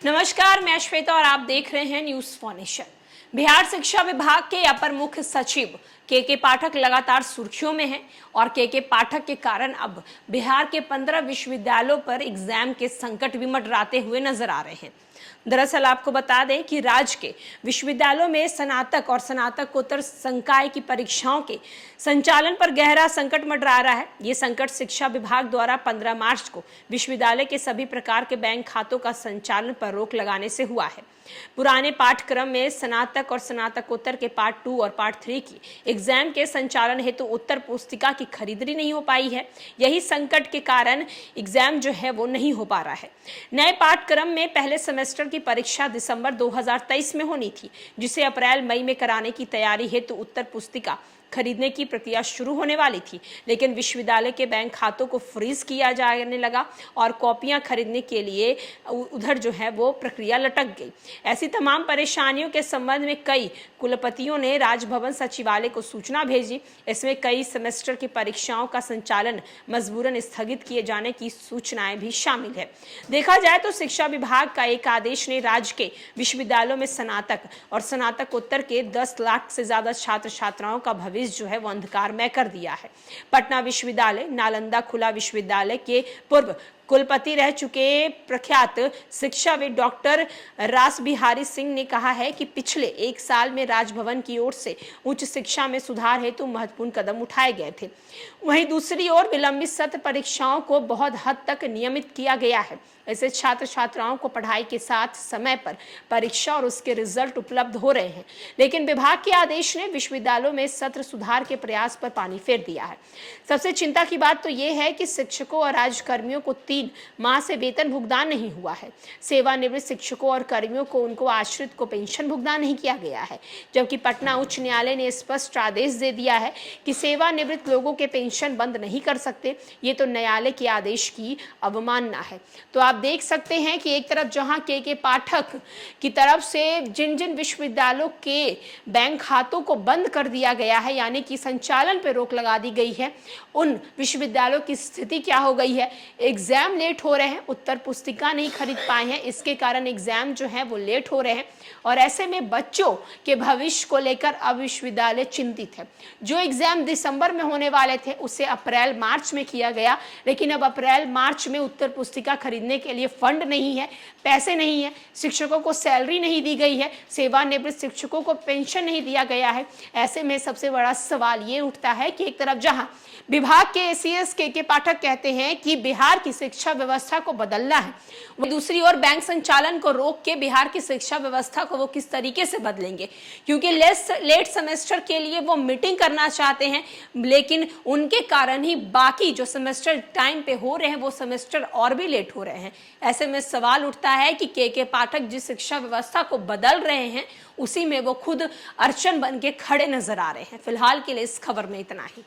नमस्कार, मैं श्वेता और आप देख रहे हैं न्यूज फॉर नेशन। बिहार शिक्षा विभाग के अपर मुख्य सचिव के पाठक लगातार सुर्खियों में हैं और के पाठक के कारण अब बिहार के 15 विश्वविद्यालयों पर एग्जाम के संकट भी मंडराते हुए नजर आ रहे हैं। दरअसल आपको बता दें कि राज्य के विश्वविद्यालयों में स्नातक और स्नातकोत्तर संकाय की परीक्षाओं के संचालन पर गहरा संकट मंडरा रहा है। ये संकट शिक्षा विभाग द्वारा 15 मार्च को विश्वविद्यालय के सभी प्रकार के बैंक खातों का संचालन पर रोक लगाने से हुआ है। पुराने पाठ्यक्रम में स्नातक और स्नातकोत्तर के पार्ट 2 और पार्ट 3 की एग्जाम के संचालन हेतु उत्तर पुस्तिका की खरीदारी नहीं हो पाई है। यही संकट के कारण एग्जाम जो है वो नहीं हो पा रहा है। नए पाठ्यक्रम में पहले सेमेस्टर की परीक्षा दिसंबर 2023 में होनी थी, जिसे अप्रैल मई में कराने की तैयारी हेतु उत्तर पुस्तिका खरीदने की प्रक्रिया शुरू होने वाली थी, लेकिन विश्वविद्यालय के बैंक खातों को फ्रीज किया जाने लगा और कॉपियां खरीदने के लिए उधर जो है वो प्रक्रिया लटक गई। ऐसी तमाम परेशानियों के संबंध में कई कुलपतियों ने राजभवन सचिवालय को सूचना भेजी। इसमें कई सेमेस्टर की परीक्षाओं का संचालन मजबूरन स्थगित किए जाने की सूचनाएं भी शामिल है। देखा जाए तो शिक्षा विभाग का एक आदेश ने राज्य के विश्वविद्यालयों में स्नातक और स्नातकोत्तर के 10 लाख से ज्यादा छात्र छात्राओं का भविष्य जो है वो अंधकारमय कर दिया है। पटना विश्वविद्यालय, नालंदा खुला विश्वविद्यालय के पूर्व कुलपति रह चुके प्रख्यात शिक्षाविद डॉक्टर रासबिहारी सिंह ने कहा है कि पिछले एक साल में राजभवन की ओर से उच्च शिक्षा में सुधार हेतु महत्वपूर्ण कदम उठाए गए थे। वहीं दूसरी ओर विलंबित सत्र परीक्षाओं को बहुत हद तक नियमित किया गया है। ऐसे छात्र छात्राओं को पढ़ाई के साथ समय पर परीक्षा और उसके रिजल्ट उपलब्ध हो रहे हैं, लेकिन विभाग के आदेश ने विश्वविद्यालयों में सत्र सुधार के प्रयास पर पानी फेर दिया है। सबसे चिंता की बात तो यह है कि शिक्षकों और राज्यकर्मियों को 3 माह से वेतन भुगतान नहीं हुआ है। सेवानिवृत्त शिक्षकों और कर्मियों को उनको आश्रित को पेंशन भुगतान नहीं किया गया है, जबकि पटना उच्च न्यायालय ने स्पष्ट आदेश दे दिया है कि सेवानिवृत्त लोगों के पेंशन बंद नहीं कर सकते। ये तो न्यायालय के आदेश की अवमानना है। तो आप देख सकते हैं कि एक तरफ जहां के पाठक की तरफ से जिन जिन विश्वविद्यालयों के बैंक खातों को बंद कर दिया गया है, यानी कि संचालन पर रोक लगा दी गई है, उन विश्वविद्यालयों की स्थिति क्या हो गई है। एग्जाम लेट हो रहे हैं, उत्तर पुस्तिका नहीं खरीद पाए हैं, इसके कारण एग्जाम जो है वो लेट हो रहे हैं और ऐसे में बच्चों के भविष्य को लेकर अब विश्वविद्यालय चिंतित है। जो एग्जाम दिसंबर में होने वाले थे उसे अप्रैल मार्च में किया गया, लेकिन अब अप्रैल मार्च में उत्तर पुस्तिका खरीदने के लिए फंड नहीं है, पैसे नहीं है, शिक्षकों को सैलरी नहीं दी गई है, सेवानिवृत्त शिक्षकों को पेंशन नहीं दिया गया है। ऐसे में सबसे बड़ा सवाल ये उठता है कि एक तरफ जहां विभाग के एसीएस के पाठक कहते हैं कि बिहार की शिक्षा व्यवस्था को बदलना है, वहीं दूसरी ओर बैंक संचालन को रोक के बिहार की शिक्षा व्यवस्था को वो किस तरीके से बदलेंगे, क्योंकि लेट सेमेस्टर के लिए वो मीटिंग करना चाहते हैं, लेकिन उनके कारण ही बाकी जो सेमेस्टर टाइम पे हो रहे हैं वो सेमेस्टर और भी लेट हो रहे हैं। ऐसे में सवाल उठता है कि के पाठक जिस शिक्षा व्यवस्था को बदल रहे हैं उसी में वो खुद अड़चन बन के खड़े नजर आ रहे हैं। फिलहाल के लिए इस खबर में इतना ही।